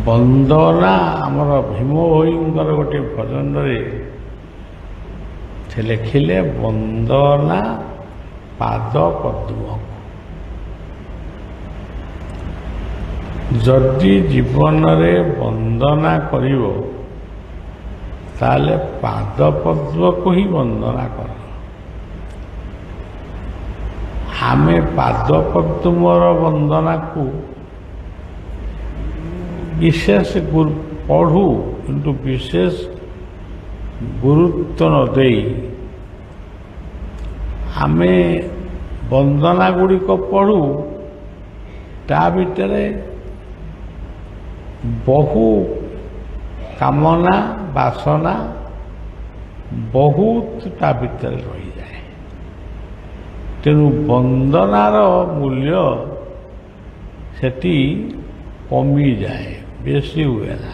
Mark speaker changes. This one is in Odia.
Speaker 1: ବନ୍ଦନା ଆମର ଭୀମ ଭୋଇଙ୍କର ଗୋଟିଏ ଭଜନରେ ସେ ଲେଖିଲେ ବନ୍ଦନା ପାଦ ପଦ୍ମକୁ। ଯଦି ଜୀବନରେ ବନ୍ଦନା କରିବ ତାହେଲେ ପାଦ ପଦ୍ମକୁ ହିଁ ବନ୍ଦନା କର। ଆମେ ପାଦ ପଦ୍ମର ବନ୍ଦନାକୁ ବିଶେଷ ପଢ଼ୁ, କିନ୍ତୁ ବିଶେଷ ଗୁରୁତ୍ୱ ନ ଦେଇ ଆମେ ବନ୍ଦନା ଗୁଡ଼ିକ ପଢ଼ୁ, ତା ଭିତରେ ବହୁ କାମନା ବାସନା ବହୁତ ତା ଭିତରେ ରହିଯାଏ। ତେଣୁ ବନ୍ଦନାର ମୂଲ୍ୟ ସେଠି କମିଯାଏ, ବେଶୀ ହୁଏ ନା।